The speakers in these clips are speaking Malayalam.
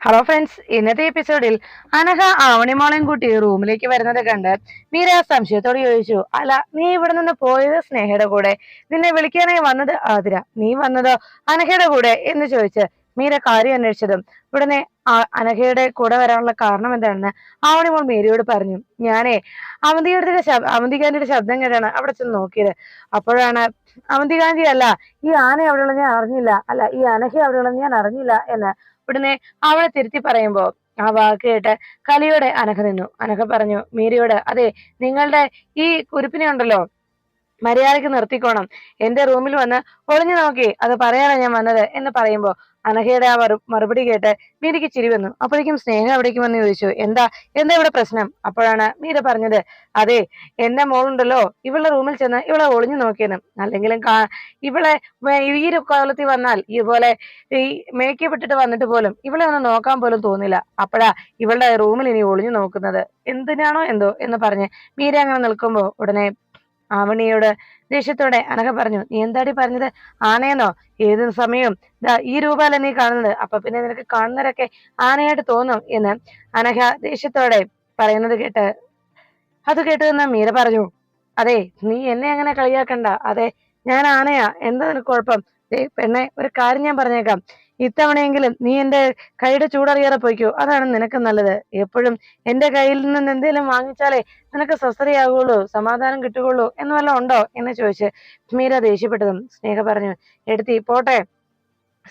ഹലോ ഫ്രണ്ട്സ്, ഇന്നത്തെ എപ്പിസോഡിൽ അനഘ ആവണിമോളെയും കൂട്ടി റൂമിലേക്ക് വരുന്നത് കണ്ട് മീര സംശയത്തോട് ചോദിച്ചു, അല്ല നീ ഇവിടെ നിന്ന് പോയത് സ്നേഹയുടെ കൂടെ, നിന്നെ വിളിക്കാനായി വന്നത് ആതിര, നീ വന്നതോ അനഘയുടെ കൂടെ എന്ന് ചോദിച്ച് മീര കാര്യം അന്വേഷിച്ചതും ഉടനെ അനഘയുടെ കൂടെ വരാനുള്ള കാരണം എന്താണെന്ന് ആവണിമോൾ മീരയോട് പറഞ്ഞു. ഞാനേ അവന്തികാന്റിയുടെ ശബ്ദം കേട്ടാണ് അവിടെ ചെന്ന് നോക്കിയത്. അപ്പോഴാണ് അവന്തികാന്റി അല്ല, ഈ ആന അവിടെയുള്ള ഞാൻ അറിഞ്ഞില്ല, അല്ല ഈ അനഘ അവിടെയുള്ള ഞാൻ അറിഞ്ഞില്ല എന്ന് ഉടനെ അവളെ തിരുത്തി പറയുമ്പോ ആ വാക്ക് കേട്ട് കലിയോടെ അനഘ നിന്നു. അനഘ പറഞ്ഞു മീരയോട്, അതെ നിങ്ങളുടെ ഈ കുരിപ്പിനെ ഉണ്ടല്ലോ മര്യാദയ്ക്ക് നിർത്തിക്കോണം, എന്റെ റൂമിൽ വന്ന് ഒളിഞ്ഞു നോക്കി അത് പറയാനാ ഞാൻ വന്നത് എന്ന് പറയുമ്പോ അനഘയുടെ ആ മറുപടി കേട്ട് മീരയ്ക്ക് ചിരി വന്നു. അപ്പോഴേക്കും സ്നേഹ അവിടേക്ക് വന്ന് ചോദിച്ചു, എന്താ എന്താ ഇവിടെ പ്രശ്നം? അപ്പോഴാണ് മീര പറഞ്ഞത്, അതെ എന്റെ മോളുണ്ടല്ലോ ഇവളുടെ റൂമിൽ ചെന്ന് ഇവളെ ഒളിഞ്ഞു നോക്കിയെന്ന്, അല്ലെങ്കിലും ഇവളെ ഈ ഒരു കോലത്തിൽ വന്നാൽ ഇതുപോലെ ഈ മേക്കപ്പ് ഇട്ടിട്ട് വന്നിട്ട് പോലും ഇവളെ ഒന്ന് നോക്കാൻ പോലും തോന്നില്ല. അപ്പോഴാ ഇവളുടെ റൂമിൽ ഇനി ഒളിഞ്ഞു നോക്കുന്നത് എന്തിനാണോ എന്തോ എന്ന് പറഞ്ഞ് മീര അങ്ങനെ നിൽക്കുമ്പോ ഉടനെ ആവണിയോട് ദേഷ്യത്തോടെ അനഘ പറഞ്ഞു, നീ എന്താടി പറഞ്ഞത്? ആനയെന്നോ? ഏത് സമയവും ഈ രൂപമല്ല നീ കാണുന്നത്, അപ്പൊ പിന്നെ നിനക്ക് കാണുന്നവരൊക്കെ ആനയായിട്ട് തോന്നും എന്ന് അനഘ ദേഷ്യത്തോടെ പറയുന്നത് കേട്ട് അത് കേട്ടുവെന്ന് മീര പറഞ്ഞു, അതെ നീ എന്നെ അങ്ങനെ കളിയാക്കണ്ട, അതെ ഞാൻ ആനയാ, എന്താ നിനക്ക് കുഴപ്പം? പെണ്ണെ ഒരു കാര്യം ഞാൻ പറഞ്ഞേക്കാം, ഇത്തവണയെങ്കിലും നീ എന്റെ കൈയുടെ ചൂടറിയാതെ പോയിക്കോ, അതാണ് നിനക്ക് നല്ലത്. എപ്പോഴും എന്റെ കയ്യിൽ നിന്ന് എന്തെങ്കിലും വാങ്ങിച്ചാലേ നിനക്ക് സ്വസ്ഥതയാകുള്ളൂ, സമാധാനം കിട്ടുകയുള്ളൂ എന്ന് വല്ലതും ഉണ്ടോ എന്ന് ചോദിച്ച് മീര ദേഷ്യപ്പെട്ടതും സ്നേഹ പറഞ്ഞു, എടുത്തി പോട്ടെ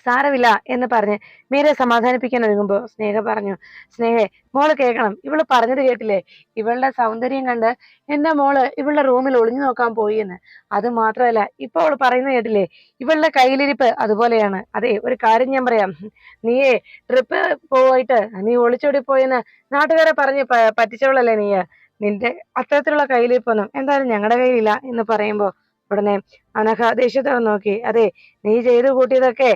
സാരമില്ല എന്ന് പറഞ്ഞ് മീരെ സമാധാനിപ്പിക്കാൻ ഒരുങ്ങുമ്പോ സ്നേഹ പറഞ്ഞു, സ്നേഹേ മോള് കേൾക്കണം, ഇവള് പറഞ്ഞത് കേട്ടില്ലേ? ഇവളുടെ സൗന്ദര്യം കണ്ട് എന്റെ മോള് ഇവളുടെ റൂമിൽ ഒളിഞ്ഞു നോക്കാൻ പോയി എന്ന്. അത് മാത്രമല്ല ഇപ്പൊ അവള് പറയുന്നത് കേട്ടില്ലേ, ഇവളുടെ കയ്യിലിരിപ്പ് അതുപോലെയാണ്. അതെ ഒരു കാര്യം ഞാൻ പറയാം, നീയേ ട്രിപ്പ് പോയിട്ട് നീ ഒളിച്ചോടി പോയെന്ന് നാട്ടുകാരെ പറഞ്ഞ് പറ്റിച്ചവളല്ലേ നീ. നിന്റെ അത്തരത്തിലുള്ള കയ്യിലിരിപ്പൊന്നും എന്തായാലും ഞങ്ങളുടെ കയ്യിലില്ല എന്ന് പറയുമ്പോ ഉടനെ അനഘ ദേഷ്യത്തോടെ നോക്കി, അതെ നീ ചെയ്തു കൂട്ടിയതൊക്കെ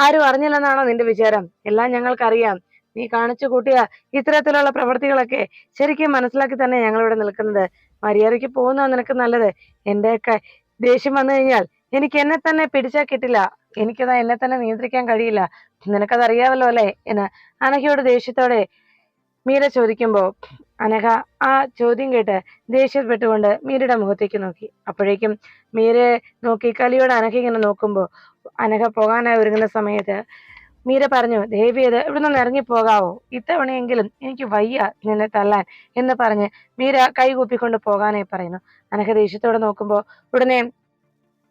ആരും അറിഞ്ഞില്ലെന്നാണോ നിന്റെ വിചാരം? എല്ലാം ഞങ്ങൾക്കറിയാം. നീ കാണിച്ചു കൂട്ടിയ ഇത്തരത്തിലുള്ള പ്രവൃത്തികളൊക്കെ ശരിക്കും മനസ്സിലാക്കി തന്നെ ഞങ്ങൾ ഇവിടെ നിൽക്കുന്നത്. മര്യാദയ്ക്ക് പോകുന്ന നിനക്ക് നല്ലത്. എന്റെയൊക്കെ ദേഷ്യം വന്നു കഴിഞ്ഞാൽ എനിക്ക് എന്നെ തന്നെ പിടിച്ചാൽ കിട്ടില്ല, എനിക്കതാ എന്നെ തന്നെ നിയന്ത്രിക്കാൻ കഴിയില്ല, നിനക്കതറിയാവല്ലോ അല്ലെ എന്ന് അനഘയോട് ദേഷ്യത്തോടെ മീര ചോദിക്കുമ്പോ അനഘ ആ ചോദ്യം കേട്ട് ദേഷ്യപ്പെട്ടുകൊണ്ട് മീരയുടെ മുഖത്തേക്ക് നോക്കി. അപ്പോഴേക്കും മീരെ നോക്കി കലിയോട് അനഘ ഇങ്ങനെ നോക്കുമ്പോ അനഘ പോകാനായി ഒരുങ്ങുന്ന സമയത്ത് മീര പറഞ്ഞു, ദേവിയത് ഇവിടെ നിന്ന് ഇറങ്ങിപ്പോകാവോ, ഇത്തവണയെങ്കിലും എനിക്ക് വയ്യ നിന്നെ തല്ലാൻ എന്ന് പറഞ്ഞ് മീര കൈകൂപ്പിക്കൊണ്ട് പോകാനായി പറയുന്നു. അനഘ ദേഷ്യത്തോടെ നോക്കുമ്പോ ഉടനെ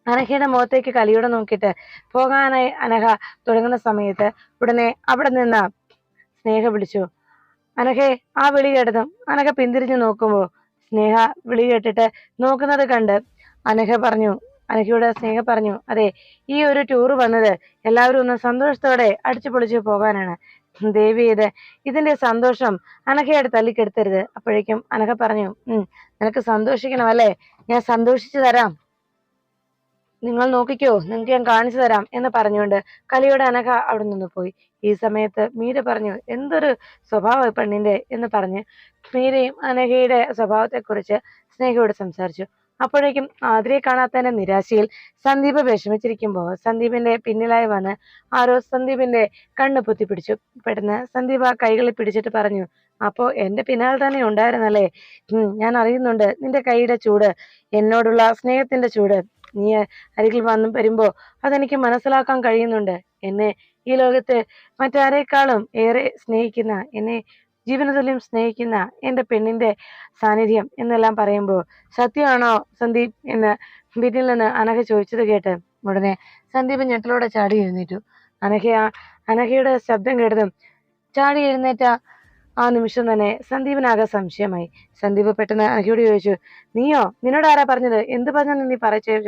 അനഘയുടെ മുഖത്തേക്ക് കലിയോടെ നോക്കിയിട്ട് പോകാനായി അനഘ തുടങ്ങുന്ന സമയത്ത് ഉടനെ അവിടെ നിന്ന് സ്നേഹ വിളിച്ചു, അനഘെ. ആ വിളി കേട്ടതും അനഘ പിന്തിരിഞ്ഞു നോക്കുമ്പോ സ്നേഹ വിളി കേട്ടിട്ട് നോക്കുന്നത് കണ്ട് അനഘയുടെ സ്നേഹ പറഞ്ഞു, അതെ ഈ ഒരു ടൂർ വന്നത് എല്ലാവരും ഒന്ന് സന്തോഷത്തോടെ അടിച്ചു പൊളിച്ചു പോകാനാണ്. ദേവി ഇതിന്റെ സന്തോഷം അനഘയോട് തല്ലിക്കെടുത്തരുത്. അപ്പോഴേക്കും അനഘ പറഞ്ഞു, നിനക്ക് സന്തോഷിക്കണം അല്ലേ, ഞാൻ സന്തോഷിച്ചു തരാം, നിങ്ങൾ നോക്കിക്കോ, നിങ്ങൾക്ക് ഞാൻ കാണിച്ചു തരാം എന്ന് പറഞ്ഞുകൊണ്ട് കലിയുടെ അനഘ അവിടെ നിന്ന് പോയി. ഈ സമയത്ത് മീര പറഞ്ഞു, എന്തൊരു സ്വഭാവ പെണ്ണിന്റെ എന്ന് പറഞ്ഞ് മീരയും അനഘയുടെ സ്വഭാവത്തെക്കുറിച്ച് സ്നേഹയോട് സംസാരിച്ചു. അപ്പോഴേക്കും ആതിരയെ കാണാത്തതിന്റെ നിരാശയിൽ സന്ദീപ് വിഷമിച്ചിരിക്കുമ്പോ സന്ദീപിന്റെ പിന്നിലായി വന്ന് ആരോ സന്ദീപിന്റെ കണ്ണ് പൊത്തിപ്പിടിച്ചു. പെട്ടെന്ന് സന്ദീപ് ആ കൈകളിൽ പിടിച്ചിട്ട് പറഞ്ഞു, അപ്പോ എന്റെ പിന്നാലെ തന്നെ ഉണ്ടായിരുന്നല്ലേ, ഞാൻ അറിയുന്നുണ്ട് നിന്റെ കൈയുടെ ചൂട്, എന്നോടുള്ള സ്നേഹത്തിന്റെ ചൂട്. നീ അരികിൽ വരുമ്പോ അതെനിക്ക് മനസ്സിലാക്കാൻ കഴിയുന്നുണ്ട്. എന്നെ ഈ ലോകത്ത് മറ്റാരേക്കാളും ഏറെ സ്നേഹിക്കുന്ന, എന്നെ ജീവനതുല്യം സ്നേഹിക്കുന്ന എന്റെ പെണ്ണിന്റെ സാന്നിധ്യം എന്നെല്ലാം പറയുമ്പോ സത്യമാണോ സന്ദീപ് എന്ന് പിന്നിൽ നിന്ന് അനഘ ചോദിച്ചത് കേട്ട് ഉടനെ സന്ദീപ് ഞെട്ടലോടെ ചാടി എഴുന്നേറ്റു. അനഘയുടെ ശബ്ദം കേട്ടതും ചാടി എഴുന്നേറ്റ ആ നിമിഷം തന്നെ സന്ദീപിനാകെ സംശയമായി. സന്ദീപ് പെട്ടെന്ന് അനഘയോട് ചോദിച്ചു, നീയോ, നിന്നോട് ആരാ പറഞ്ഞത്, എന്ത് പറഞ്ഞു നീ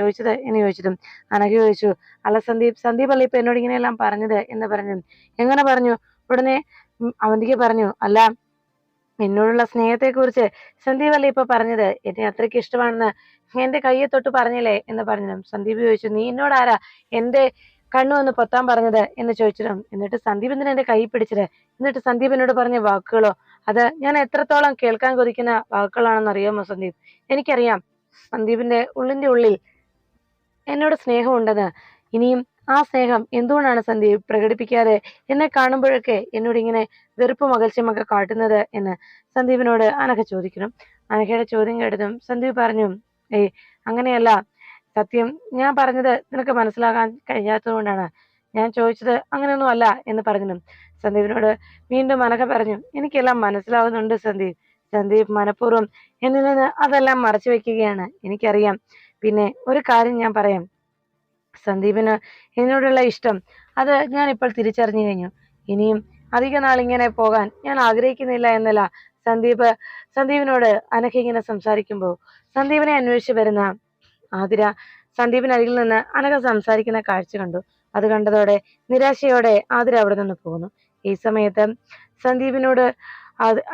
ചോദിച്ചത് എന്ന് ചോദിച്ചതും അനഘ ചോദിച്ചു, അല്ല സന്ദീപ് അല്ല ഇപ്പൊ എന്നോട് ഇങ്ങനെയെല്ലാം പറഞ്ഞത് എന്ന് പറഞ്ഞു. എങ്ങനെ പറഞ്ഞു? ഉടനെ അവന്തിക പറഞ്ഞു, അല്ല എന്നോടുള്ള സ്നേഹത്തെ കുറിച്ച് സന്ദീപ് അല്ല ഇപ്പൊ പറഞ്ഞത്, എന്നെ അത്രയ്ക്ക് ഇഷ്ടമാണെന്ന് എന്റെ കയ്യെ തൊട്ട് പറഞ്ഞില്ലേ എന്ന് പറഞ്ഞു. സന്ദീപ് ചോദിച്ചു, നീ എന്നോട് ആരാ എന്റെ കണ്ണു ഒന്ന് പൊത്താൻ പറഞ്ഞത് എന്ന് ചോദിച്ചിട്ടും എന്നിട്ട് സന്ദീപ് എന്തിനാ എന്റെ കൈ പിടിച്ചത്, എന്നിട്ട് സന്ദീപ് എന്നോട് പറഞ്ഞ വാക്കുകളോ അത് ഞാൻ എത്രത്തോളം കേൾക്കാൻ കൊതിക്കുന്ന വാക്കുകളാണെന്ന് അറിയാമോ സന്ദീപ്? എനിക്കറിയാം സന്ദീപിന്റെ ഉള്ളിന്റെ ഉള്ളിൽ എന്നോട് സ്നേഹമുണ്ടെന്ന്. ഇനിയും ആ സ്നേഹം എന്തുകൊണ്ടാണ് സന്ദീപ് പ്രകടിപ്പിക്കാതെ എന്നെ കാണുമ്പോഴൊക്കെ എന്നോട് ഇങ്ങനെ വെറുപ്പും അകൽച്ചയുമൊക്കെ കാട്ടുന്നത് എന്ന് സന്ദീപിനോട് അനഘ ചോദിക്കണം. അനഘയുടെ ചോദ്യം കേട്ടതും സന്ദീപ് പറഞ്ഞു, ഏയ് അങ്ങനെയല്ല, സത്യം ഞാൻ പറഞ്ഞത് നിനക്ക് മനസ്സിലാകാൻ കഴിയാത്തത് കൊണ്ടാണ്. ഞാൻ ചോദിച്ചത് അങ്ങനെയൊന്നും അല്ല എന്ന് പറഞ്ഞു. സന്ദീപിനോട് വീണ്ടും അനഘ പറഞ്ഞു, എനിക്കെല്ലാം മനസ്സിലാവുന്നുണ്ട് സന്ദീപ്. സന്ദീപ് മനഃപൂർവ്വം എന്നിൽ നിന്ന് അതെല്ലാം മറച്ചു വെക്കുകയാണ്, എനിക്കറിയാം. പിന്നെ ഒരു കാര്യം ഞാൻ പറയാം, സന്ദീപിന് എന്നോടുള്ള ഇഷ്ടം അത് ഞാൻ ഇപ്പോൾ തിരിച്ചറിഞ്ഞു കഴിഞ്ഞു. ഇനിയും അധിക നാൾ ഇങ്ങനെ പോകാൻ ഞാൻ ആഗ്രഹിക്കുന്നില്ല എന്നല്ല സന്ദീപിനോട് അനഘ ഇങ്ങനെ സംസാരിക്കുമ്പോൾ സന്ദീപിനെ അന്വേഷിച്ച് വരുന്ന ആതിര സന്ദീപിനരികിൽ നിന്ന് അനഘ സംസാരിക്കുന്ന കാഴ്ച കണ്ടു. അത് കണ്ടതോടെ നിരാശയോടെ ആതിര അവിടെ നിന്ന് പോകുന്നു. ഈ സമയത്ത് സന്ദീപിനോട്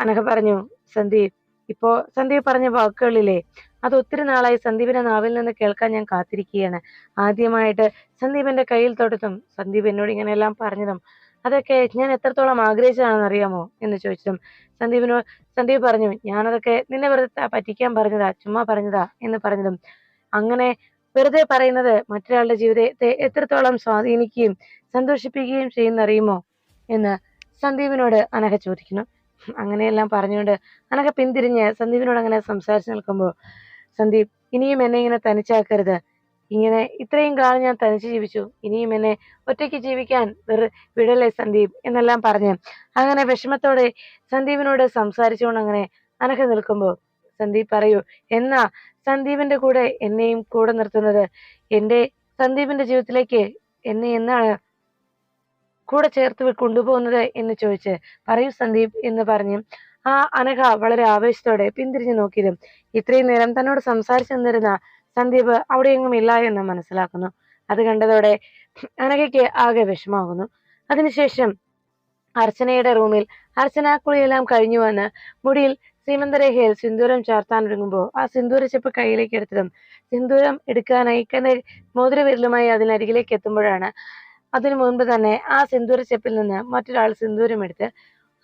അനഘ പറഞ്ഞു, സന്ദീപ് പറഞ്ഞ വാക്കുകളില്ലേ, അത് ഒത്തിരി നാളായി സന്ദീപിന്റെ നാവിൽ നിന്ന് കേൾക്കാൻ ഞാൻ കാത്തിരിക്കുകയാണ്. ആദ്യമായിട്ട് സന്ദീപിന്റെ കയ്യിൽ തൊട്ടതും സന്ദീപ് എന്നോട് ഇങ്ങനെയെല്ലാം പറഞ്ഞതും അതൊക്കെ ഞാൻ എത്രത്തോളം ആഗ്രഹിച്ചതാണെന്ന് അറിയാമോ എന്ന് ചോദിച്ചതും സന്ദീപ് പറഞ്ഞു, ഞാനതൊക്കെ നിന്നെ വെറുതെ പറ്റിക്കാൻ പറഞ്ഞതാ, ചുമ്മാ പറഞ്ഞതാ എന്ന് പറഞ്ഞതും, അങ്ങനെ വെറുതെ പറയുന്നത് മറ്റൊരാളുടെ ജീവിതത്തെ എത്രത്തോളം സ്വാധീനിക്കുകയും സന്തോഷിപ്പിക്കുകയും ചെയ്യുന്നറിയുമോ എന്ന് സന്ദീപിനോട് അനഘ ചോദിക്കുന്നു. അങ്ങനെയെല്ലാം പറഞ്ഞുകൊണ്ട് അനഘ പിന്തിരിഞ്ഞ് സന്ദീപിനോട് അങ്ങനെ സംസാരിച്ചു നിൽക്കുമ്പോൾ സന്ദീപ്, ഇനിയും എന്നെ ഇങ്ങനെ തനിച്ചാക്കരുത്. ഇത്രയും കാലം ഞാൻ തനിച്ച് ജീവിച്ചു, ഇനിയും എന്നെ ഒറ്റയ്ക്ക് ജീവിക്കാൻ വിടല്ലേ സന്ദീപ് എന്നെല്ലാം പറഞ്ഞ് അങ്ങനെ വിഷമത്തോടെ സന്ദീപിനോട് സംസാരിച്ചുകൊണ്ട് അങ്ങനെ അനഘ നിൽക്കുമ്പോൾ സന്ദീപ് പറയൂ, എന്നാ സന്ദീപിന്റെ കൂടെ എന്നെയും കൂടെ നിർത്തുന്നത്? സന്ദീപിന്റെ ജീവിതത്തിലേക്ക് എന്നെ എന്നാണ് കൂടെ ചേർത്ത് കൊണ്ടുപോകുന്നത് എന്ന് ചോദിച്ച് പറയൂ സന്ദീപ് എന്ന് പറഞ്ഞ് ആ അനഘ വളരെ ആവേശത്തോടെ പിന്തിരിഞ്ഞു നോക്കിയതും ഇത്രയും നേരം തന്നോട് സംസാരിച്ചു നിന്നിരുന്ന സന്ദീപ് അവിടെയെങ്ങും ഇല്ല എന്ന് മനസ്സിലാക്കുന്നു. അത് കണ്ടതോടെ അനഘയ്ക്ക് ആകെ വിഷമാകുന്നു. അതിനുശേഷം അർച്ചനയുടെ റൂമിൽ അർച്ചന കുളിയെല്ലാം കഴിഞ്ഞു വന്ന് മുടിയിൽ സീമന്തരേഖയിൽ സിന്ദൂരം ചാർത്താൻ ഒരുങ്ങുമ്പോൾ ആ സിന്ദൂര ചെപ്പ് കയ്യിലേക്ക് എടുത്തതും സിന്ദൂരം എടുക്കാനായി മോതിരവിരലുമായി അതിനരികിലേക്ക് എത്തുമ്പോഴാണ് അതിനു മുൻപ് തന്നെ ആ സിന്ദൂര ചെപ്പിൽ നിന്ന് മറ്റൊരാൾ സിന്ദൂരം എടുത്ത്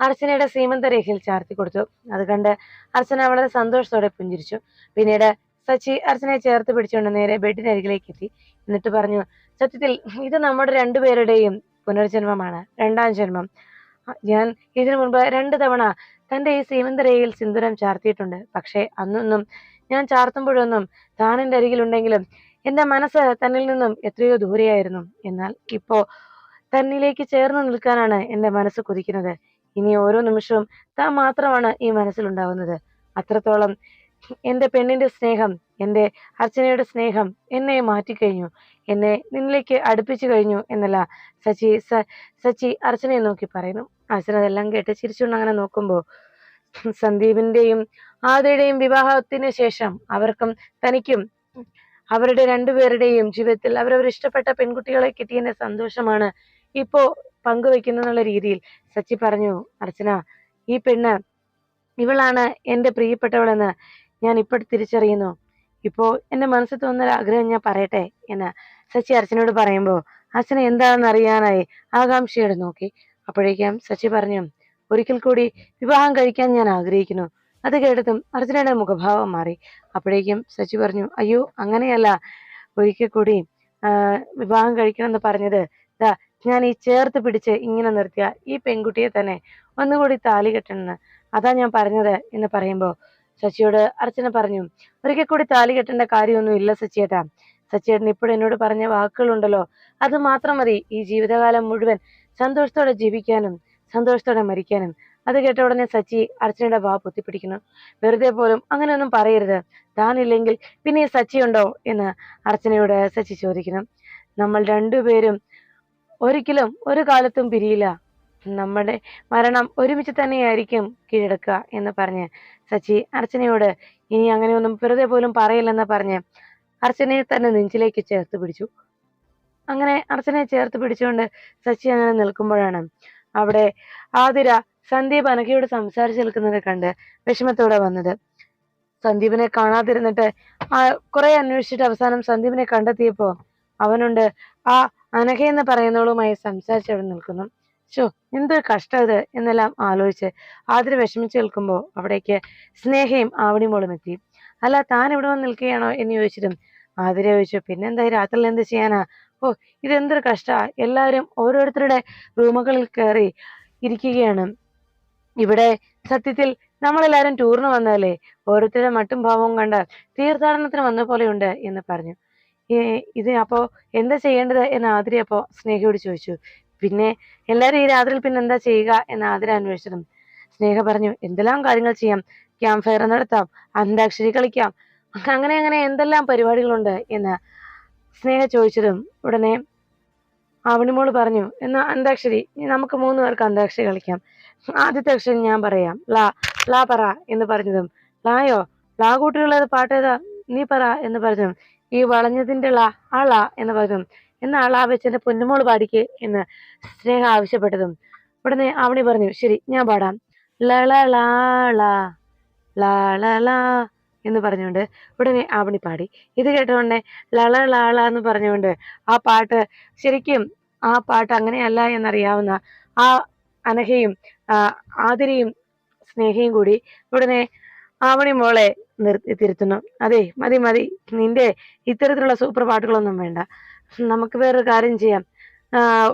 അർച്ചനയുടെ സീമന്തരേഖയിൽ ചാർത്തി കൊടുത്തു. അത് കണ്ട് അർച്ചന വളരെ സന്തോഷത്തോടെ പുഞ്ചിരിച്ചു. പിന്നീട് സച്ചി അർച്ചനയെ ചേർത്ത് പിടിച്ചുകൊണ്ട് നേരെ ബെഡിനരികിലേക്ക് എത്തി. എന്നിട്ട് പറഞ്ഞു, സത്യത്തിൽ ഇത് നമ്മുടെ രണ്ടുപേരുടെയും പുനർജന്മമാണ്, രണ്ടാം ജന്മം. ഞാൻ ഇതിനു മുൻപ് 2 തവണ തന്റെ ഈ സീമന്തരേഖയിൽ സിന്ദൂരം ചാർത്തിയിട്ടുണ്ട്. പക്ഷേ അന്നൊന്നും ഞാൻ ചാർത്തുമ്പോഴൊന്നും താൻ എൻ്റെ അരികിലുണ്ടെങ്കിലും എന്റെ മനസ്സ് തന്നിൽ നിന്നും എത്രയോ ദൂരെയായിരുന്നു. എന്നാൽ ഇപ്പോ തന്നിലേക്ക് ചേർന്ന് നിൽക്കാനാണ് എന്റെ മനസ്സ് കൊതിക്കുന്നത്. ഇനി ഓരോ നിമിഷവും താൻ മാത്രമാണ് ഈ മനസ്സിലുണ്ടാവുന്നത്. അത്രത്തോളം എന്റെ പെണ്ണിന്റെ സ്നേഹം, എന്റെ അർച്ചനയുടെ സ്നേഹം എന്നെ മാറ്റിക്കഴിഞ്ഞു, എന്നെ നിന്നിലേക്ക് അടുപ്പിച്ചു കഴിഞ്ഞു എന്നല്ല സച്ചി അർച്ചനയെ നോക്കി പറയുന്നു. അർച്ചന അതെല്ലാം കേട്ട് ചിരിച്ചുകൊണ്ട് അങ്ങനെ നോക്കുമ്പോൾ സന്ദീപിന്റെയും ആതിരയുടെയും വിവാഹത്തിന് ശേഷം അവർക്കും തനിക്കും അവരുടെ രണ്ടുപേരുടെയും ജീവിതത്തിൽ അവരവർ ഇഷ്ടപ്പെട്ട പെൺകുട്ടികളെ കിട്ടിയതിന്റെ സന്തോഷമാണ് ഇപ്പോ പങ്കുവെക്കുന്നുള്ള രീതിയിൽ സച്ചി പറഞ്ഞു, അർച്ചന, ഈ പെണ്ണ് ഇവളാണ് എന്റെ പ്രിയപ്പെട്ടവളെന്ന് ഞാൻ ഇപ്പോൾ തിരിച്ചറിയുന്നു. ഇപ്പോ എന്റെ മനസ്സിൽ തോന്നുന്ന ആഗ്രഹം ഞാൻ പറയട്ടെ എന്ന് സച്ചി അർച്ചനയോട് പറയുമ്പോൾ അർച്ചന എന്താണെന്ന് അറിയാനായി ആകാംക്ഷയോടെ നോക്കി. അപ്പോഴേക്കും സച്ചി പറഞ്ഞു, ഒരിക്കൽ കൂടി വിവാഹം കഴിക്കാൻ ഞാൻ ആഗ്രഹിക്കുന്നു. അത് കേട്ടതും അർച്ചനയുടെ മുഖഭാവം മാറി. അപ്പോഴേക്കും സച്ചി പറഞ്ഞു, അയ്യോ അങ്ങനെയല്ല, ഒരിക്കൽ കൂടി വിവാഹം കഴിക്കണം എന്ന് പറഞ്ഞത് ഞാൻ ഈ ചേർത്ത് പിടിച്ച് ഇങ്ങനെ നിർത്തിയ ഈ പെൺകുട്ടിയെ തന്നെ ഒന്നുകൂടി താലി കെട്ടണമെന്ന്, അതാ ഞാൻ പറഞ്ഞത് എന്ന് പറയുമ്പോൾ സച്ചിയോട് അർച്ചന പറഞ്ഞു, ഒരിക്കൽ കൂടി താലി കെട്ടേണ്ട കാര്യമൊന്നും ഇല്ല സച്ചിയേട്ടാ. സച്ചിയേട്ടൻ ഇപ്പോഴും എന്നോട് പറഞ്ഞ വാക്കുകളുണ്ടല്ലോ, അത് മാത്രം മതി ഈ ജീവിതകാലം മുഴുവൻ സന്തോഷത്തോടെ ജീവിക്കാനും സന്തോഷത്തോടെ മരിക്കാനും. അത് കേട്ട ഉടനെ സച്ചി അർച്ചനയുടെ വാ പൊത്തിപ്പിടിക്കുന്നു. വെറുതെ പോലും അങ്ങനെയൊന്നും പറയരുത്, താനില്ലെങ്കിൽ പിന്നെ ഈ സച്ചി ഉണ്ടോ എന്ന് അർച്ചനയോട് സച്ചി ചോദിക്കുന്നു. നമ്മൾ രണ്ടുപേരും ഒരിക്കലും ഒരു കാലത്തും പിരിയില്ല, നമ്മുടെ മരണം ഒരുമിച്ച് തന്നെയായിരിക്കും കീഴടക്കുക എന്ന് പറഞ്ഞ് സച്ചി അർച്ചനയോട് ഇനി അങ്ങനെയൊന്നും വെറുതെ പോലും പറയില്ലെന്ന് പറഞ്ഞ് അർച്ചനയെ തന്നെ നെഞ്ചിലേക്ക് ചേർത്ത് പിടിച്ചു. അങ്ങനെ അർച്ചനയെ ചേർത്ത് പിടിച്ചുകൊണ്ട് സച്ചി അങ്ങനെ നിൽക്കുമ്പോഴാണ് അവിടെ ആതിര സന്ദീപ് അനഘയോട് സംസാരിച്ചു നിൽക്കുന്നത് കണ്ട് വിഷമത്തോടെ വന്നത്. സന്ദീപിനെ കാണാതിരുന്നിട്ട് കുറെ അന്വേഷിച്ചിട്ട് അവസാനം സന്ദീപിനെ കണ്ടെത്തിയപ്പോ അവനുണ്ട് ആ അനഘ എന്ന് പറയുന്നവളുമായി സംസാരിച്ചവിടെ നിൽക്കുന്നു. എന്തൊരു കഷ്ടം ഇത് എന്നെല്ലാം ആലോചിച്ച് ആതിര വിഷമിച്ച് നിൽക്കുമ്പോൾ അവിടേക്ക് സ്നേഹയും ആവണിമോളും എത്തി. അല്ല, താൻ ഇവിടെ വന്ന് നിൽക്കുകയാണോ എന്ന് ചോദിച്ചിട്ടും ആതിര ചോദിച്ചു, പിന്നെന്താ രാത്രിയിൽ എന്ത് ചെയ്യാനാ, ഓ, ഇതെന്തൊരു കഷ്ടാ, എല്ലാവരും ഓരോരുത്തരുടെ റൂമുകളിൽ കയറി ഇരിക്കുകയാണ്. ഇവിടെ സത്യത്തിൽ നമ്മളെല്ലാരും ടൂറിന് വന്നതല്ലേ, ഓരോരുത്തരുടെ മട്ടും ഭാവവും കണ്ട് തീർത്ഥാടനത്തിന് വന്ന പോലെയുണ്ട് എന്ന് പറഞ്ഞു. ഇത് അപ്പോ എന്താ ചെയ്യേണ്ടത് എന്ന് ആതിര അപ്പോ സ്നേഹയോട് ചോദിച്ചു. പിന്നെ എല്ലാരും ഈ രാത്രിയിൽ പിന്നെ എന്താ ചെയ്യുക എന്ന് ആതിര അന്വേഷിച്ചതും സ്നേഹ പറഞ്ഞു, എന്തെല്ലാം കാര്യങ്ങൾ ചെയ്യാം, ക്യാമ്പ് ഫയർ നടത്താം, അന്താക്ഷരി കളിക്കാം, അങ്ങനെ അങ്ങനെ എന്തെല്ലാം പരിപാടികളുണ്ട് എന്ന് സ്നേഹ ചോദിച്ചതും ഉടനെ അവണിമോള് പറഞ്ഞു, എന്നാ അന്താക്ഷരി, നമുക്ക് 3 പേർക്ക് അന്താക്ഷരി കളിക്കാം. ആദ്യത്തെ അക്ഷരം ഞാൻ പറയാം, ലാ. ലാ പറ എന്ന് പറഞ്ഞതും, ലായോ? ലാ കൂട്ടിയുള്ളത് പാട്ടേതാ, നീ പറ എന്ന് പറഞ്ഞതും, ഈ വളഞ്ഞതിന്റെ ലാ, ആ ലാ എന്ന് പറഞ്ഞതും, എന്നാ ലാ വെച്ച് എന്റെ പൊന്നുമോള് പാടിക്ക് എന്ന് സ്നേഹ ആവശ്യപ്പെട്ടതും ഉടനെ അവണി പറഞ്ഞു, ശരി ഞാൻ പാടാം. ലള ലാ ലാ ലാ ലാ ലാ എന്ന് പറഞ്ഞുകൊണ്ട് ഉടനെ ആവണി പാടി. ഇത് കേട്ടോണ്ടേ ലള ലാള എന്ന് പറഞ്ഞുകൊണ്ട് ആ പാട്ട് ശരിക്കും ആ പാട്ട് അങ്ങനെയല്ല എന്നറിയാവുന്ന ആ അനഘയും ആതിരയും സ്നേഹയും കൂടി ഉടനെ ആവണി മോളെ തിരുത്തുന്നു. അതെ, മതി മതി, നിന്റെ ഇത്തരത്തിലുള്ള സൂപ്പർ പാട്ടുകളൊന്നും വേണ്ട. നമുക്ക് വേറൊരു കാര്യം ചെയ്യാം,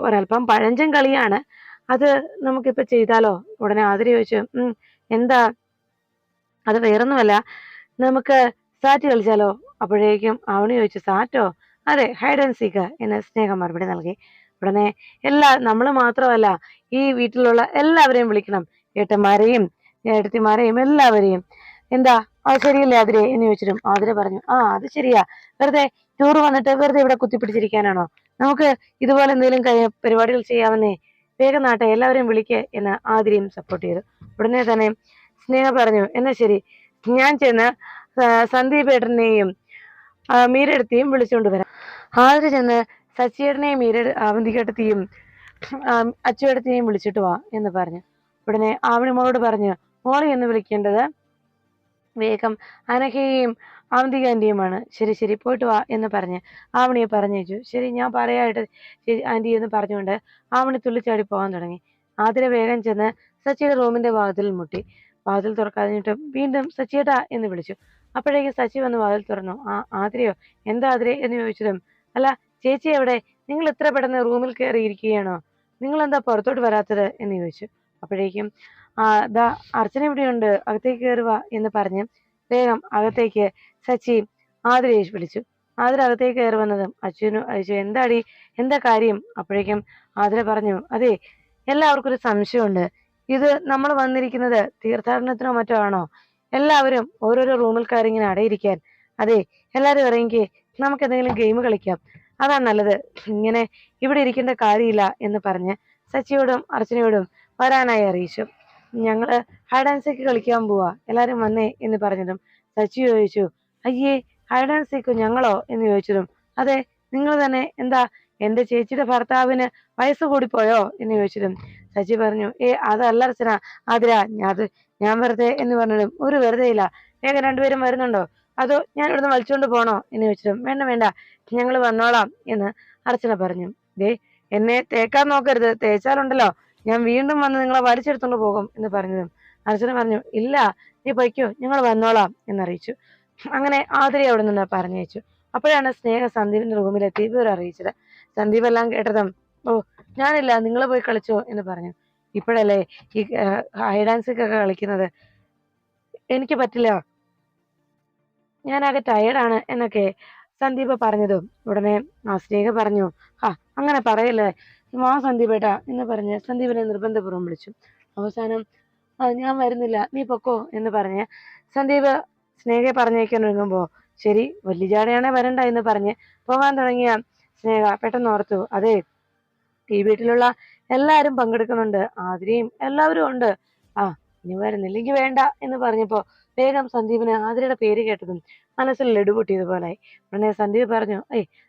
ഒരല്പം പഴഞ്ചൻ കളിയാണ്, അത് നമുക്കിപ്പോ ചെയ്താലോ? ഉടനെ ആതിര ചോദിച്ചു, എന്താ? അത് വേറൊന്നുമല്ല, നമുക്ക് സാറ്റ് കളിച്ചാലോ? അപ്പോഴേക്കും അവണി ചോദിച്ചു, സാറ്റോ? അതെ, ഹൈഡ് ആൻഡ് സീക്ക് എന്ന് സ്നേഹം മറുപടി നൽകി. ഉടനെ നമ്മൾ മാത്രമല്ല, ഈ വീട്ടിലുള്ള എല്ലാവരെയും വിളിക്കണം, ഏട്ടന്മാരെയും ഏട്ടത്തിമാരെയും എല്ലാവരെയും. എന്താ, അത് ശരിയല്ലേ ആതിരെ എന്ന് ചോദിച്ചിട്ടും ആതിര പറഞ്ഞു, അത് ശരിയാ, വെറുതെ ടൂർ വന്നിട്ട് വെറുതെ ഇവിടെ കുത്തിപ്പിടിച്ചിരിക്കാനാണോ? നമുക്ക് ഇതുപോലെ എന്തെങ്കിലും പരിപാടികൾ ചെയ്യാമെന്നേ. വേഗം നാട്ടെ, എല്ലാവരെയും വിളിക്ക് എന്ന് ആതിരയും സപ്പോർട്ട് ചെയ്തു. ഉടനെ തന്നെ സ്നേഹ പറഞ്ഞു, എന്നാ ശരി, ഞാൻ ചെന്ന് സന്ദീപ് ഏട്ടനെയും മീരെടുത്തിയും വിളിച്ചുകൊണ്ട് വരാം. ആതിര ചെന്ന് സച്ചിയേട്ടനെയും അവന്തികേട്ടത്തെയും അച്ചുവേട്ടത്തെയും വിളിച്ചിട്ട് വാ എന്ന് പറഞ്ഞു. ഉടനെ ആവണി മോളോട് പറഞ്ഞു, മോളെ എന്ന് വിളിക്കേണ്ടത് വേഗം അനഘയെയും അവന്തികാന്റിയുമാണ്. ശരി ശരി, പോയിട്ട് വാ എന്ന് പറഞ്ഞ് ആവണിയെ പറഞ്ഞയച്ചു. ശരി, ഞാൻ പറയായിട്ട് ആന്റി എന്ന് പറഞ്ഞുകൊണ്ട് ആവണി തുള്ളിച്ചാടി പോകാൻ തുടങ്ങി. ആതിര വേഗം ചെന്ന് സച്ചിയുടെ റൂമിന്റെ വാതിൽ മുട്ടി. വാതിൽ തുറക്കാതിട്ടും വീണ്ടും സച്ചിയേട്ടാ എന്ന് വിളിച്ചു. അപ്പോഴേക്കും സച്ചി വന്ന് വാതിൽ തുറന്നു. ആതിരയോ? എന്താ ആതിരെ എന്ന് ചോദിച്ചതും, അല്ല ചേച്ചി എവിടെ? നിങ്ങൾ ഇത്ര പെട്ടെന്ന് റൂമിൽ കയറിയിരിക്കുകയാണോ? നിങ്ങൾ എന്താ പുറത്തോട്ട് വരാത്തത് എന്ന് ചോദിച്ചു. അപ്പോഴേക്കും ദാ അർച്ചന ഇവിടെയുണ്ട്, അകത്തേക്ക് കയറുക എന്ന് പറഞ്ഞ് വേഗം അകത്തേക്ക് സച്ചി ആതിരയെ വിളിച്ചു. ആതിര അകത്തേക്ക് കയറി വന്നതും അച്ഛനു അയച്ചു, എന്താടി, എന്താ കാര്യം? അപ്പോഴേക്കും ആതിര പറഞ്ഞു, അതെ, എല്ലാവർക്കും ഒരു സംശയമുണ്ട്, ഇത് നമ്മൾ വന്നിരിക്കുന്നത് തീർത്ഥാടനത്തിനോ മറ്റോ ആണോ? എല്ലാവരും ഓരോരോ റൂമിൽ കയറി ഇങ്ങനെ അടയിരിക്കാൻ. അതെ, എല്ലാവരും ഇറങ്ങി, നമുക്ക് എന്തെങ്കിലും ഗെയിം കളിക്കാം, അതാ നല്ലത്, ഇങ്ങനെ ഇവിടെ ഇരിക്കേണ്ട കാര്യമില്ല എന്ന് പറഞ്ഞ് സച്ചിയോടും അർച്ചനയോടും വരാനായി അറിയിച്ചു. ഞങ്ങള് ഹൈഡ് ആൻഡ് സീക്ക് കളിക്കാൻ പോവാ, എല്ലാരും വന്നേ എന്ന് പറഞ്ഞതും സച്ചി ചോദിച്ചു, അയ്യേ, ഹൈഡ് ആൻഡ് സീക്ക് ഞങ്ങളോ എന്ന് ചോദിച്ചതും, അതെ, നിങ്ങൾ തന്നെ. എന്താ, എന്റെ ചേച്ചിയുടെ ഭർത്താവിന് വയസ്സ് കൂടിപ്പോയോ എന്ന് ചോദിച്ചതും സച്ചി പറഞ്ഞു, അതല്ല അർച്ചന, ആതിര, അത് ഞാൻ വെറുതെ എന്ന് പറഞ്ഞതും, ഒരു വെറുതെ ഇല്ല, വേഗം രണ്ടുപേരും വരുന്നുണ്ടോ, അതോ ഞാൻ ഇവിടുന്ന് വലിച്ചുകൊണ്ട് പോണോ എന്ന് ചോദിച്ചതും, വേണ്ട വേണ്ട, ഞങ്ങൾ വന്നോളാം എന്ന് അർച്ചന പറഞ്ഞു. എന്നെ തേക്കാൻ നോക്കരുത്, തേച്ചാലുണ്ടല്ലോ ഞാൻ വീണ്ടും വന്ന് നിങ്ങളെ വലിച്ചെടുത്തോണ്ട് പോകും എന്ന് പറഞ്ഞതും അർച്ചന പറഞ്ഞു, ഇല്ല, നീ പൊയ്ക്കോ, ഞങ്ങൾ വന്നോളാം എന്നറിയിച്ചു. അങ്ങനെ ആതിരയെ അവിടെ നിന്ന് പറഞ്ഞയച്ചു. അപ്പോഴാണ് സ്നേഹ സന്ദീപിന്റെ റൂമിലെത്തി ഇവർ അറിയിച്ചത്. സന്ദീപ് എല്ലാം കേട്ടതും, ഞാനില്ല, നിങ്ങൾ പോയി കളിച്ചോ എന്ന് പറഞ്ഞു. ഇപ്പോഴല്ലേ ഈ ഹൈഡ് ആൻഡ് സീക്ക് ഒക്കെ കളിക്കുന്നത്, എനിക്ക് പറ്റില്ല, ഞാനാകെ ടയേർഡാണ് എന്നൊക്കെ സന്ദീപ് പറഞ്ഞതും ഉടനെ സ്നേഹ പറഞ്ഞു, അങ്ങനെ പറയല്ലേ, സന്ദീപേട്ടാ എന്ന് പറഞ്ഞ് സന്ദീപിനെ നിർബന്ധപൂർവ്വം വിളിച്ചു. അവസാനം ഞാൻ വരുന്നില്ല, നീ പൊക്കോ എന്ന് പറഞ്ഞ് സന്ദീപ് സ്നേഹയെ പറഞ്ഞേക്കാൻ ഒരുങ്ങുമ്പോ, ശരി, വലിയ ജാടയാണെ വരണ്ട എന്ന് പറഞ്ഞ് പോകാൻ തുടങ്ങിയ സ്നേഹ പെട്ടെന്ന് ഓർത്തു, അതെ, ഈ വീട്ടിലുള്ള എല്ലാരും പങ്കെടുക്കുന്നുണ്ട്, ആതിരയും എല്ലാവരും ഉണ്ട്, ഇനി വരുന്നില്ലെങ്കിൽ വേണ്ട എന്ന് പറഞ്ഞപ്പോ വേഗം സന്ദീപിന് ആതിരയുടെ പേര് കേട്ടതും മനസ്സിൽ ലഡു പൊട്ടിയതുപോലായി. ഉടനെ സന്ദീപ് പറഞ്ഞു,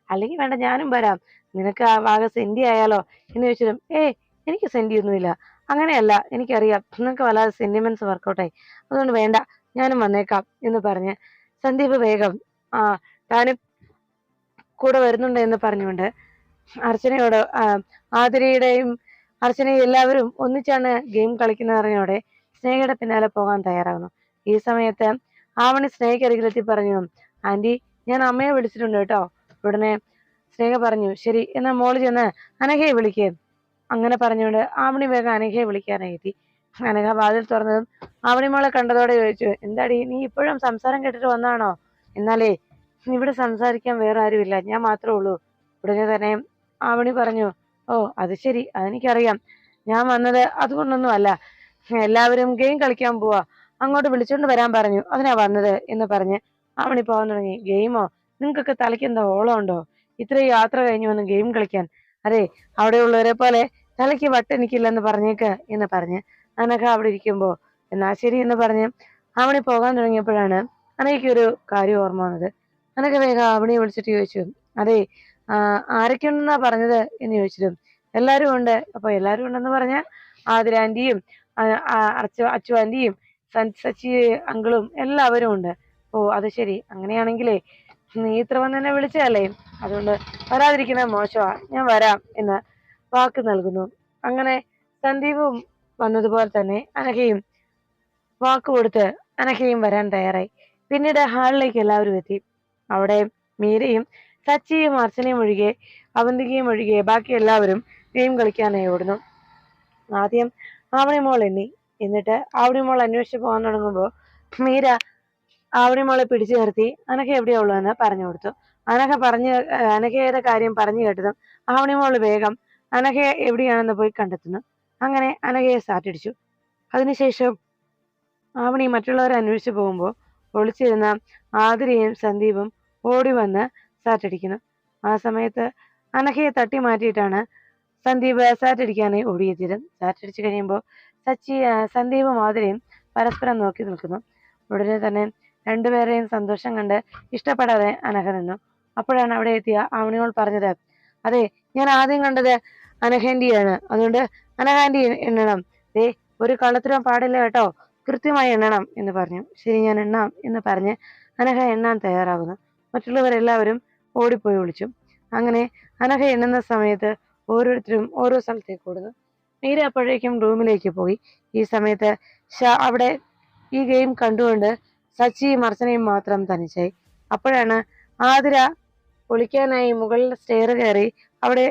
അല്ലെങ്കിൽ വേണ്ട, ഞാനും വരാം, നിനക്ക് ആ ഭാഗം സെന്റി ആയാലോ എന്ന് ചോദിച്ചതും, എനിക്ക് സെന്റി ഒന്നുമില്ല, അങ്ങനെയല്ല, എനിക്കറിയാം നിങ്ങൾക്ക് വല്ലാതെ സെന്റിമെന്റ്സ് വർക്കൗട്ടായി, അതുകൊണ്ട് വേണ്ട, ഞാനും വന്നേക്കാം എന്ന് പറഞ്ഞ് സന്ദീപ് വേഗം താനും കൂടെ വരുന്നുണ്ട് എന്ന് പറഞ്ഞുകൊണ്ട് അർച്ചനയോട് ആതിരയുടെയും അർച്ചനയും എല്ലാവരും ഒന്നിച്ചാണ് ഗെയിം കളിക്കുന്നത് അറിഞ്ഞോടെ സ്നേഹയുടെ പിന്നാലെ പോകാൻ തയ്യാറാകുന്നു. ഈ സമയത്ത് ആവണി സ്നേഹയ്ക്കരികിലെത്തി പറഞ്ഞു, ആന്റി, ഞാൻ അമ്മയെ വിളിച്ചിട്ടുണ്ട് കേട്ടോ. ഉടനെ സ്നേഹ പറഞ്ഞു, ശരി എന്നാ മോള് ചെന്ന് അനഘയെ വിളിക്കേ. അങ്ങനെ പറഞ്ഞുകൊണ്ട് ആവണി വേഗം അനഘയെ വിളിക്കാനായി എത്തി. അനഘ വാതിൽ തുറന്നതും ആവണി മോളെ കണ്ടതോടെ ചോദിച്ചു, എന്താടി നീ ഇപ്പോഴും സംസാരം കേട്ടിട്ട് വന്നാണോ? എന്നാലേ ഇവിടെ സംസാരിക്കാൻ വേറെ ആരുമില്ല, ഞാൻ മാത്രമേ ഉള്ളൂ. ഉടനെ തന്നെ ആവണി പറഞ്ഞു, ഓ അത് ശരി, അതെനിക്കറിയാം. ഞാൻ വന്നത് അതുകൊണ്ടൊന്നും അല്ല, എല്ലാവരും ഗെയിം കളിക്കാൻ പോവാ, അങ്ങോട്ട് വിളിച്ചോണ്ട് വരാൻ പറഞ്ഞു, അതിനാ വന്നത് എന്ന് പറഞ്ഞ് ആവണി പോകാൻ തുടങ്ങി. ഗെയിമോ? നിങ്ങൾക്കൊക്കെ തലയ്ക്ക് എന്താ ഓളം ഉണ്ടോ? ഇത്രയും യാത്ര കഴിഞ്ഞു വന്ന് ഗെയിം കളിക്കാൻ? അതെ, അവിടെയുള്ളവരെ പോലെ തലയ്ക്ക് വട്ടെനിക്കില്ലെന്ന് പറഞ്ഞേക്ക് എന്ന് പറഞ്ഞ് അനഘ അവിടെ ഇരിക്കുമ്പോ എന്നാ ശരി എന്ന് പറഞ്ഞ് ആവണി പോകാൻ തുടങ്ങിയപ്പോഴാണ് അനഘയ്ക്കൊരു കാര്യം ഓർമ്മ വന്നത്. അനഘ വേഗം ആവണിയെ വിളിച്ചിട്ട് ചോദിച്ചു, അതെ ആരൊക്കെ ഉണ്ടെന്നാ പറഞ്ഞത് എന്ന് ചോദിച്ചിട്ടും എല്ലാരും ഉണ്ട്. അപ്പൊ എല്ലാരും ഉണ്ടെന്ന് പറഞ്ഞ ആതിര ആന്റിയും അച്ചു ആന്റിയും സച്ചി അങ്കിളും എല്ലാവരും ഉണ്ട്. ഓ അത് ശരി, അങ്ങനെയാണെങ്കിലേ നീ ഇത്ര വന്ന് എന്നെ വിളിച്ചതല്ലേ, അതുകൊണ്ട് വരാതിരിക്കുന്നത് മോശമാ, ഞാൻ വരാം എന്ന് വാക്ക് നൽകുന്നു. അങ്ങനെ സന്ദീപും വന്നതുപോലെ തന്നെ അനഘയും വാക്ക് കൊടുത്ത് അനഘയും വരാൻ തയ്യാറായി. പിന്നീട് ഹാളിലേക്ക് എല്ലാവരും എത്തി. അവിടെ മീരയും സച്ചിയും അർച്ചനയും ഒഴികെ അവന്തികയും ഒഴികെ ബാക്കി എല്ലാവരും ഗെയിം കളിക്കാനായി ഓടുന്നു. ആദ്യം ആവണി മോൾ എണ്ണി, എന്നിട്ട് ആവണി മോൾ അന്വേഷിച്ച് പോകാൻ തുടങ്ങുമ്പോൾ മീര ആവണി മോളെ പിടിച്ചു നിർത്തി അനഘ എവിടെയാ ഉള്ളതെന്ന് പറഞ്ഞു കൊടുത്തു. അനഘയുടെ കാര്യം പറഞ്ഞു കേട്ടതും ആവണി മോള് വേഗം അനഘ എവിടെയാണെന്ന് പോയി കണ്ടെത്തുന്നു. അങ്ങനെ അനഘയെ സാറ്റടിച്ചു. അതിനുശേഷം ആവണി മറ്റുള്ളവരെ അന്വേഷിച്ചു പോകുമ്പോൾ ഒളിച്ചിരുന്ന ആതിരയും സന്ദീപും ഓടി വന്ന് സാറ്റടിക്കുന്നു. ആ സമയത്ത് അനഘയെ തട്ടി മാറ്റിയിട്ടാണ് സന്ദീപ് സാറ്റടിക്കാനായി ഓടിയെത്തിയത്. സാറ്റടിച്ചു കഴിയുമ്പോൾ സന്ദീപും ആതിരയും പരസ്പരം നോക്കി നിൽക്കുന്നു. ഉടനെ തന്നെ രണ്ടുപേരെയും സന്തോഷം കണ്ട് ഇഷ്ടപ്പെടാതെ അനഘ നിന്നു. അപ്പോഴാണ് അവിടെ എത്തിയ ആവണിയോൾ പറഞ്ഞത്, അതെ, ഞാൻ ആദ്യം കണ്ടത് അനഘാന്റിയാണ്, അതുകൊണ്ട് അനഘാന്റി എണ്ണണം. ദേ, ഒരു കള്ളത്തരം പാടില്ല കേട്ടോ, കൃത്യമായി എണ്ണണം എന്ന് പറഞ്ഞു. ശരി, ഞാൻ എണ്ണാം എന്ന് പറഞ്ഞ് അനഘ എണ്ണാൻ തയ്യാറാകുന്നു. മറ്റുള്ളവരെല്ലാവരും ഓടിപ്പോയി വിളിച്ചു. അങ്ങനെ അനഘ എണ്ണുന്ന സമയത്ത് ഓരോരുത്തരും ഓരോ സ്ഥലത്തേക്ക് ഓടുന്നു. മീര അപ്പോഴേക്കും റൂമിലേക്ക് പോയി. ഈ സമയത്ത് അവിടെ ഈ ഗെയിം കണ്ടുകൊണ്ട് സച്ചിയും അർച്ചനയും മാത്രം തനിച്ചായി. അപ്പോഴാണ് ആതിര ഒളിക്കാനായി മുകളിൽ സ്റ്റെയർ കയറി അവിടെ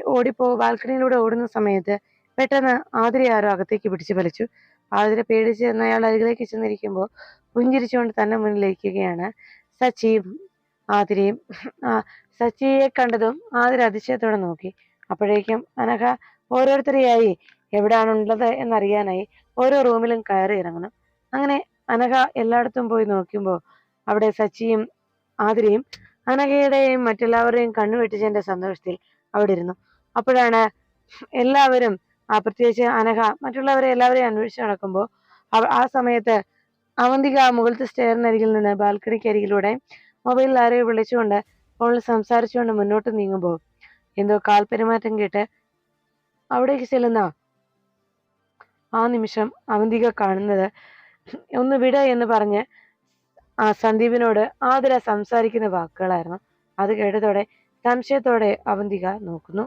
ബാൽക്കണിയിലൂടെ ഓടുന്ന സമയത്ത് പെട്ടെന്ന് ആതിര ആരോ അകത്തേക്ക് പിടിച്ചു വലിച്ചു. ആതിര പേടിച്ച് എന്ന് അയാൾ അരികിലേക്ക് ചെന്നിരിക്കുമ്പോൾ പുഞ്ചിരിച്ചുകൊണ്ട് തന്നെ മുന്നിലിരിക്കുകയാണ് സച്ചിയും ആതിരയും. സച്ചിയെ കണ്ടതും ആതിര അതിശയത്തോടെ നോക്കി. അപ്പോഴേക്കും അനഘ ഓരോരുത്തരെയായി എവിടാണുള്ളത് എന്നറിയാനായി ഓരോ റൂമിലും കയറി ഇറങ്ങുന്നു. അങ്ങനെ അനഘ എല്ലായിടത്തും പോയി നോക്കുമ്പോൾ അവിടെ സച്ചിയും ആതിരയും അനഘയുടെയും മറ്റെല്ലാവരുടെയും കണ്ണു വെട്ടിച്ചതിന്റെ സന്തോഷത്തിൽ അവിടെ ഇരുന്നു. അപ്പോഴാണ് എല്ലാവരും പ്രത്യേകിച്ച് അനഘ മറ്റുള്ളവരെ എല്ലാവരെയും അന്വേഷിച്ച് നടക്കുമ്പോൾ ആ സമയത്ത് അവന്തിക മുകളിലത്തെ സ്റ്റെയറിനരികിൽ നിന്ന് ബാൽക്കണിക്ക് അരികിലൂടെ മൊബൈലിൽ ആരെയോ വിളിച്ചുകൊണ്ട് ഫോണിൽ സംസാരിച്ചുകൊണ്ട് മുന്നോട്ട് നീങ്ങുമ്പോൾ എന്തോ കാൽപെരുമാറ്റം കേട്ട് അവിടേക്ക് ചെല്ലുന്ന ആ നിമിഷം അവന്തിക കാണുന്നത് ഒന്ന് വിട എന്ന് പറഞ്ഞ് സന്ദീപിനോട് ആതിര സംസാരിക്കുന്ന വാക്കുകളായിരുന്നു. അത് കേട്ടതോടെ സംശയത്തോടെ അവന്തിക നോക്കുന്നു.